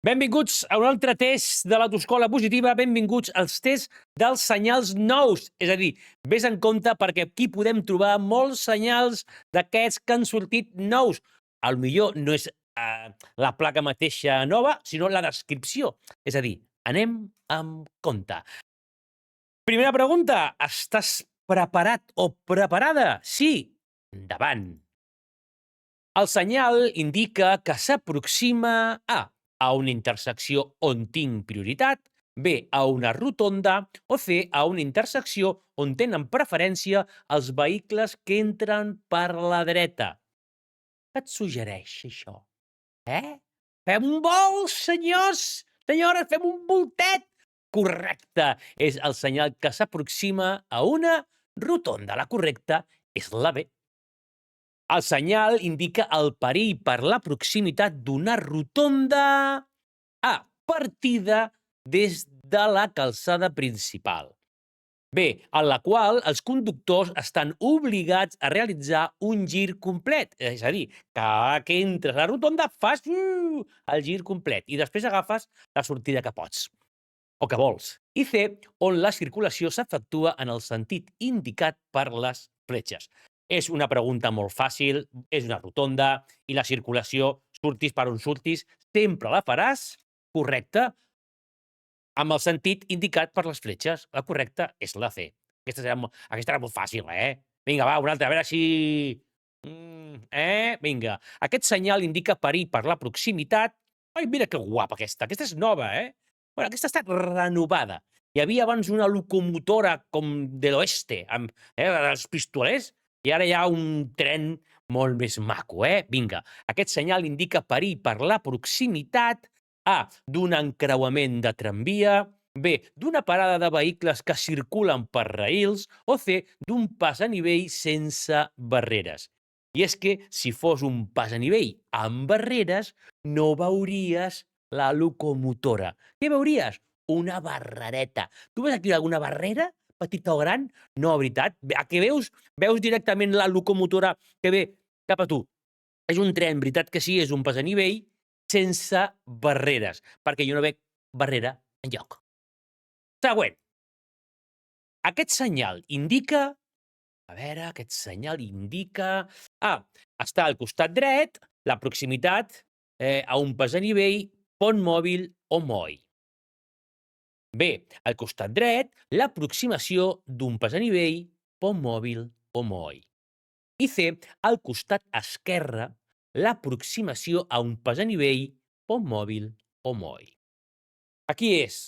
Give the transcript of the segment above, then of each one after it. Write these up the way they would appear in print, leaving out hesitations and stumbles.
Benvinguts a un altre test de l'autoscola positiva, benvinguts als tests dels senyals nous. És a dir, vés en compte perquè aquí podem trobar molts senyals d'aquests que han sortit nous. Al millor no és la placa mateixa nova, sinó la descripció. És a dir, anem amb compte. Primera pregunta, estàs preparat o preparada? Sí, endavant. El senyal indica que s'aproxima a una intersecció on tinc prioritat, B, a una rotonda, o C, a una intersecció on tenen preferència els vehicles que entren per la dreta. Què et suggereix, això? Fem un volt, senyors! Senyores, fem un voltet! Correcte! És el senyal que s'aproxima a una rotonda. La correcta és la B. El senyal indica el perill per la proximitat d'una rotonda partida des de la calçada principal. B, en la qual els conductors estan obligats a realitzar un gir complet. És a dir, cada que entres a la rotonda fas el gir complet i després agafes la sortida que pots o que vols. I C, on la circulació s'efectua en el sentit indicat per les fletxes. És una pregunta molt fàcil, és una rotonda i la circulació, surtis per on surtis, sempre la faràs correcta amb el sentit indicat per les fletxes. La correcta és la C. Aquesta era molt fàcil, Vinga, va, una altra, a veure si... Vinga. Aquest senyal indica perill per la proximitat. Ai, mira que guapa aquesta. Aquesta és nova, Bueno, aquesta ha estat renovada. Hi havia abans una locomotora com de l'oeste, amb els pistolers, i ara hi ha un tren molt més maco, Vinga. Aquest senyal indica perill per la proximitat A, d'un encreuament de tramvia, B, d'una parada de vehicles que circulen per raïls, o C, d'un pas a nivell sense barreres. I és que, si fos un pas a nivell amb barreres, no veuries la locomotora. Què veuries? Una barrereta. Tu veus aquí alguna barrera, petita o gran? No, veritat. A què veus? Veus directament la locomotora que ve cap a tu. És un tren, veritat que sí, és un pas a nivell, sense barreres, perquè jo no veig barrera enlloc. Següent. Aquest senyal indica... A veure, aquest senyal indica... està al costat dret, la proximitat a un pas a nivell, pont mòbil o moll. B, al costat dret, l'aproximació d'un pas a nivell, pont mòbil o moll. I C, al costat esquerre, l'aproximació a un pas a nivell, pont mòbil o moll. Aquí és.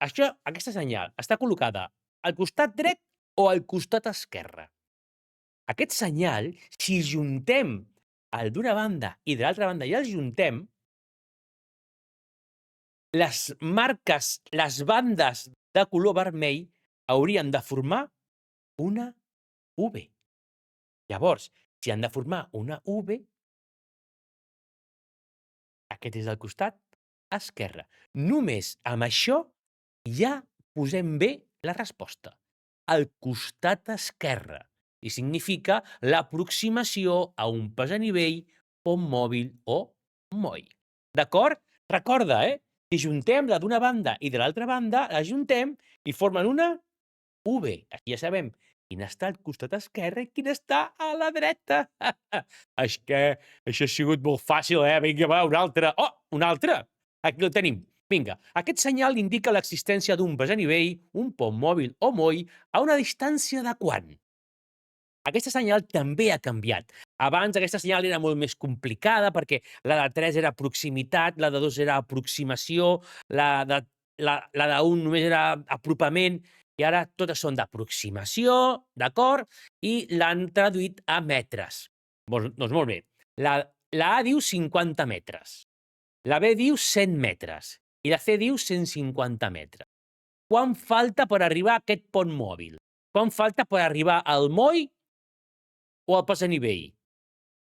Aquesta senyal està col·locada al costat dret o al costat esquerre. Aquest senyal, si juntem el d'una banda i de l'altra banda i els juntem, les marques, les bandes de color vermell haurien de formar una V. Llavors, si han de formar una V, aquest és el costat esquerre. Només amb això ja posem bé la resposta. Al costat esquerre. I significa l'aproximació a un pas a nivell, pont mòbil o moll. D'acord? Recorda, Si juntem la d'una banda i de l'altra banda, la juntem i formen una V. Aquí ja sabem quin està al costat esquerre i quin està a la dreta. És que això ha sigut molt fàcil, Vinga, va, una altra. Oh, una altra! Aquí el tenim. Vinga, aquest senyal indica l'existència d'un pas a nivell, un pont mòbil o moll, a una distància de quant? Aquesta senyal també ha canviat. Abans aquesta senyal era molt més complicada perquè la de 3 era proximitat, la de 2 era aproximació, la de 1 només era apropament, i ara totes són d'aproximació, d'acord? I l'han traduït a metres. Doncs molt bé. La A diu 50 metres, la B diu 100 metres i la C diu 150 metres. Quant falta per arribar a aquest pont mòbil? Quant falta per arribar al moll o al pas a nivell?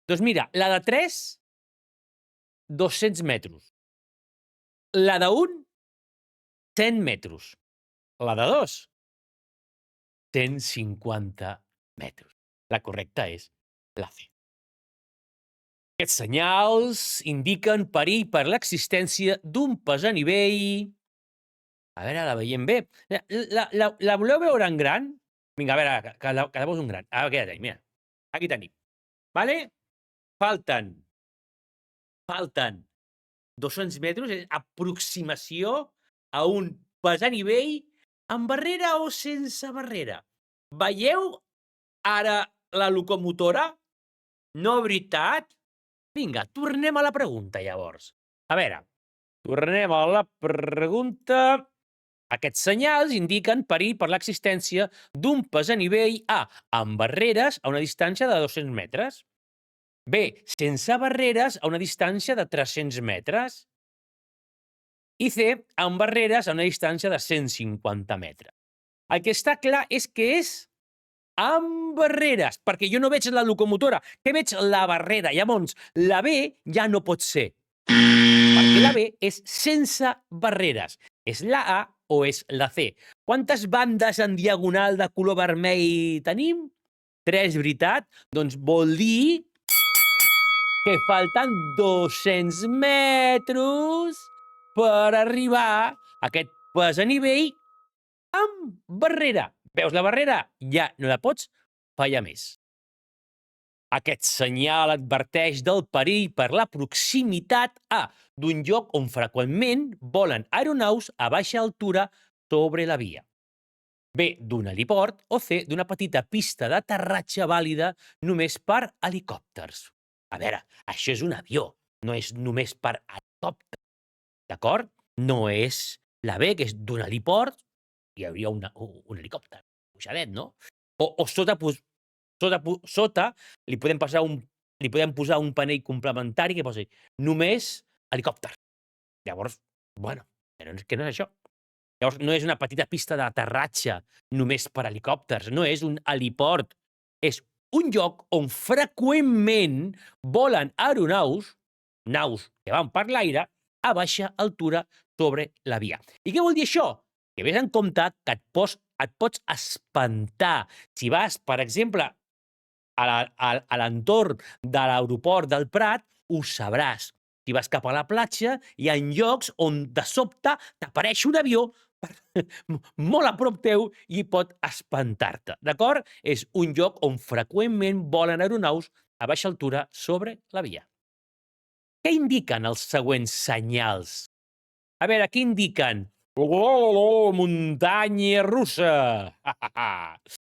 Doncs mira, la de 3, 200 metres. La de 1, 100 metres. La de 2, 150 metres. La correcta és la C. Aquests senyals indiquen perill per l'existència d'un pas a nivell. A veure, la veiem bé. La voleu veure en gran? Vinga, a veure, que la poso en gran. Aquí la tenim, mira. Aquí tenim. Vale? Falten 200 metres, és aproximació a un pas a nivell amb barrera o sense barrera. Veieu ara la locomotora? No, veritat? Vinga, tornem a la pregunta, llavors. A veure, tornem a la pregunta. Aquests senyals indiquen perill per l'existència d'un pas a nivell A, amb barreres a una distància de 200 metres. B, sense barreres a una distància de 300 metres. I C, amb barreres a una distància de 150 metres. El que està clar és que és amb barreres, perquè jo no veig la locomotora, que veig la barrera. Llavors, la B ja no pot ser, perquè la B és sense barreres. És la A o és la C. Quantes bandes en diagonal de color vermell tenim? 3, veritat? Doncs vol dir que falten 200 metres per arribar a aquest pas a nivell amb barrera. Veus la barrera? Ja no la pots fallar més. Aquest senyal adverteix del perill per la proximitat A, d'un lloc on freqüentment volen aeronaus a baixa altura sobre la via. B, d'un heliport, o C, d'una petita pista d'aterratge vàlida només per helicòpters. A veure, això és un avió, no és només per helicòpters, d'acord? No és la B, que és d'un heliport, hi hauria un helicòpter, pujadet, no? O sota li podem posar un panell complementari que posi només helicòpter. Llavors, bueno, però és que no és això. Llavors, no és una petita pista d'aterratge només per helicòpters, no és un heliport. És un lloc on freqüentment volen aeronaus, naus que van per l'aire, a baixa altura sobre la via. I què vol dir això? Que vés en compte que et pots espantar. Si vas, per exemple, a l'entorn de l'aeroport del Prat, ho sabràs. Si vas cap a la platja, hi ha llocs on de sobte t'apareix un avió molt a prop teu i pot espantar-te, d'acord? És un lloc on freqüentment volen aeronaus a baixa altura sobre la via. Què indiquen els següents senyals? A veure, què indiquen? Muntanya russa!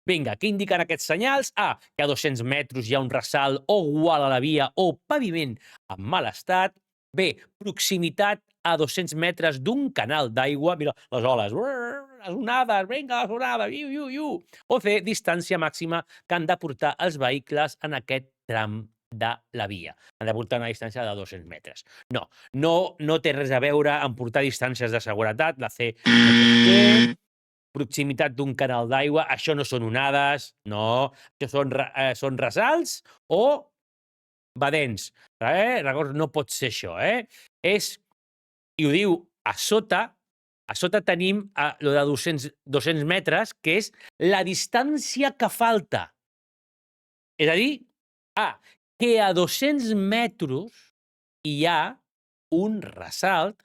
Vinga, què indiquen aquests senyals? A, que a 200 metres hi ha un ressalt o gual a la via o paviment en mal estat. B, proximitat a 200 metres d'un canal d'aigua. Mira, les oles. Les onades, vinga, les onades, iu. O C, distància màxima que han de portar els vehicles en aquest tram de la via. Han de portar una distància de 200 metres. No té res a veure amb portar distàncies de seguretat. La C no proximitat d'un canal d'aigua, això no són onades, no, això són ressalts o badents. Llavors no pot ser això, i ho diu a sota tenim lo de 200 metres, que és la distància que falta. És a dir, que a 200 metres hi ha un ressalt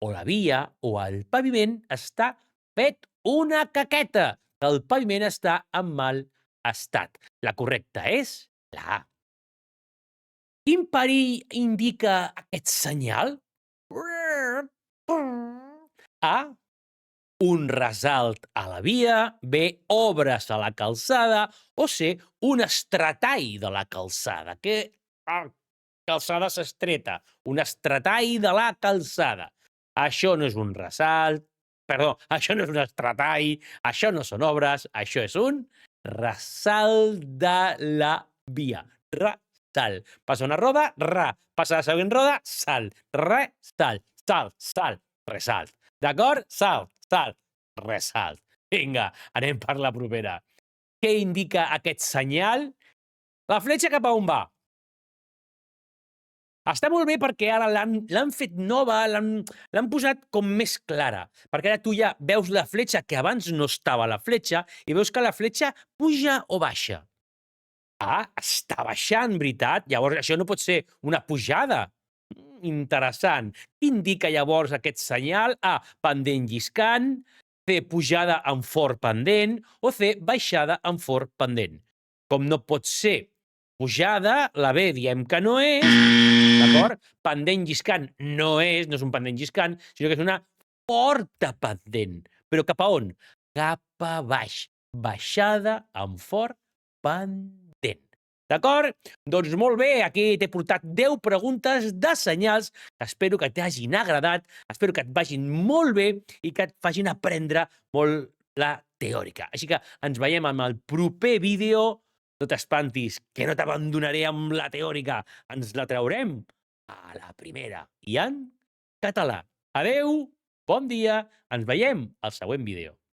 o la via o el paviment està fet una caqueta, que el paviment està en mal estat. La correcta és la A. Quin perill indica aquest senyal? A, un ressalt a la via. B, obres a la calçada. O C, un estretall de la calçada. Que calçada s'estreta. Un estretall de la calçada. Això no és un ressalt. Perdó, això no és un estretall. Això no són obres. Això és un ressalt de la via. Ressalt. Passa una roda, passa la següent roda, salt. Salt. Salt. Ressalt. D'acord? Salt. Ressalt. Vinga, anem per la propera. Què indica aquest senyal? La fletxa cap a on va? Està molt bé perquè ara l'han fet nova, l'han posat com més clara, perquè ara tu ja veus la fletxa, que abans no estava la fletxa, i veus que la fletxa puja o baixa. Està baixant, veritat? Llavors això no pot ser una pujada. Interessant. Què indica llavors aquest senyal? A, pendent lliscant, C, pujada amb fort pendent, o C, baixada amb fort pendent. Com no pot ser pujada, la B diem que no és, d'acord? Pendent lliscant no és un pendent lliscant, sinó que és una forta pendent. Però cap a on? Cap a baix. Baixada amb fort pendent. D'acord? Doncs molt bé, aquí t'he portat 10 preguntes de senyals que espero que t'hagin agradat, espero que et vagin molt bé i que et facin aprendre molt la teòrica. Així que ens veiem en el proper vídeo. No t'espantis, que no t'abandonaré amb la teòrica. Ens la traurem a la primera i en català. Adeu, bon dia, ens veiem al següent vídeo.